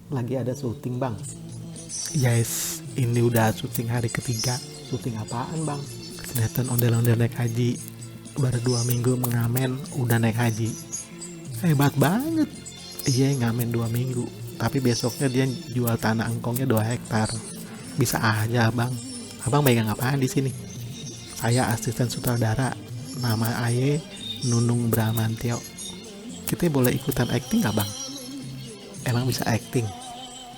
Lagi ada syuting bang. Yes, ini udah syuting hari ketiga. Syuting apaan bang? Sinetron ondel-ondel naik haji. Baru 2 minggu mengamen udah naik haji. Hebat banget. Iya ngamen 2 minggu. Tapi besoknya dia jual tanah engkongnya 2 hektar. Bisa aja bang. Abang megang apaan di sini? Saya asisten sutradara. Nama Aye Nunung Bramantio. Kita boleh ikutan acting gak bang? Emang bisa acting?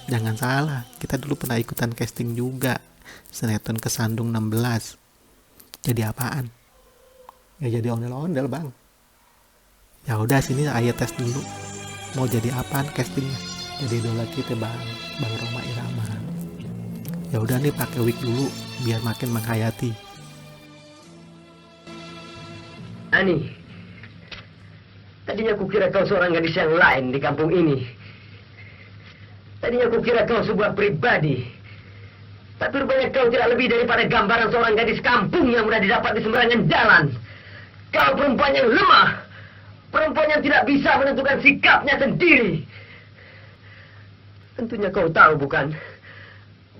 Jangan salah, kita dulu pernah ikutan casting juga. Sinetron Kesandung 16. Jadi apaan? Ya jadi ondel-ondel bang. Ya udah sini Aye tes dulu. Mau jadi apaan castingnya? Jadi idola kita bang, Bang Roma Irama. Ya udah nih pakai wig dulu biar makin menghayati. Ani, tadinya kukira kau seorang gadis yang lain di kampung ini. Tadinya kukira kau sebuah pribadi. Tapi rupanya kau tidak lebih daripada gambaran seorang gadis kampung yang mudah didapat di sembarangan jalan. Kau perempuan yang lemah. Perempuan yang tidak bisa menentukan sikapnya sendiri. Tentunya kau tahu bukan?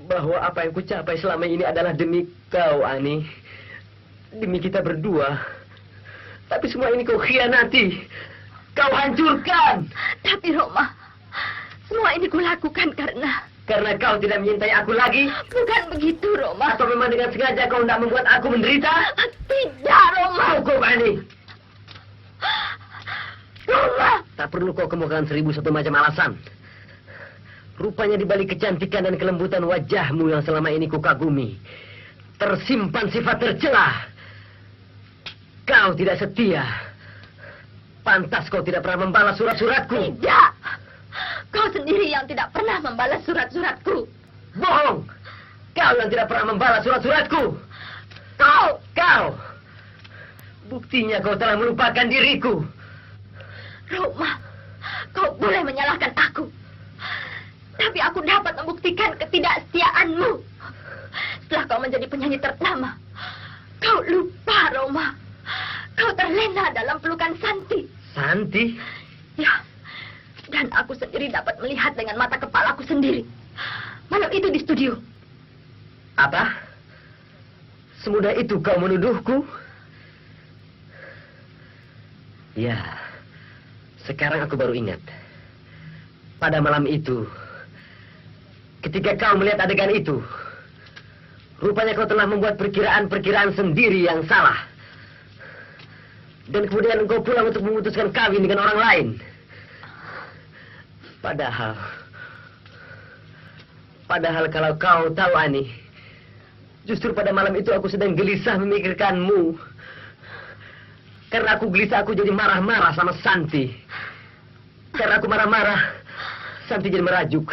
Bahwa apa yang kucapai selama ini adalah demi kau, Ani. Demi kita berdua. Tapi semua ini kau khianati. Kau hancurkan. Tapi Roma, semua ini kulakukan karena kau tidak menyintai aku lagi? bukan begitu, Roma. Atau memang dengan sengaja kau tidak membuat aku menderita? Tidak, Roma. Cukup, Ani. Roma. Tak perlu kau kemukakan 1001 macam alasan. Rupanya di balik kecantikan dan kelembutan wajahmu yang selama ini kukagumi, tersimpan sifat tercela. Kau tidak setia. Pantas kau tidak pernah membalas surat-suratku. Tidak. Kau sendiri yang tidak pernah membalas surat-suratku. Bohong. Kau yang tidak pernah membalas surat-suratku. Kau. Buktinya kau telah melupakan diriku. Roma, kau boleh menyalahkan aku. Tapi aku dapat membuktikan ketidaksetiaanmu. Setelah kau menjadi penyanyi ternama, kau lupa, Roma. Kau terlena dalam pelukan Santi. Santi? Ya, dan aku sendiri dapat melihat dengan mata kepalaku sendiri. Malam itu di studio. Apa? Semudah itu kau menuduhku? Ya, sekarang aku baru ingat. Pada malam itu, ketika kau melihat adegan itu, rupanya kau telah membuat perkiraan-perkiraan sendiri yang salah. Dan kemudian engkau pulang untuk memutuskan kawin dengan orang lain. Padahal kalau kau tahu, Ani, justru pada malam itu aku sedang gelisah memikirkanmu. Karena aku gelisah, aku jadi marah-marah sama Santi. Karena aku marah-marah, Santi jadi merajuk.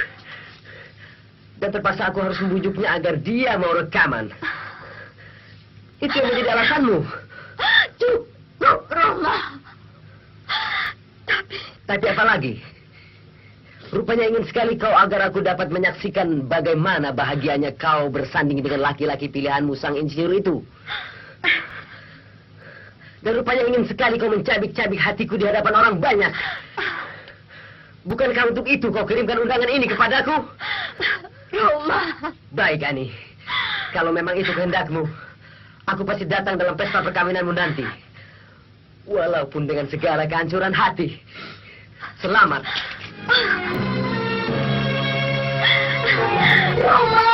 Dan terpaksa aku harus membujuknya agar dia mau rekaman. Itu yang menjadi alasanmu. Cukup, Roma. Tapi apa lagi? Rupanya ingin sekali kau agar aku dapat menyaksikan bagaimana bahagianya kau bersanding dengan laki-laki pilihanmu, sang insinyur itu. Dan rupanya ingin sekali kau mencabik-cabik hatiku di hadapan orang banyak. Bukankah untuk itu kau kirimkan undangan ini kepadaku? Roma. Baik, Ani. Kalau memang itu kehendakmu, aku pasti datang dalam pesta perkawinanmu nanti. Walaupun dengan segala kehancuran hati. Selamat. Roma.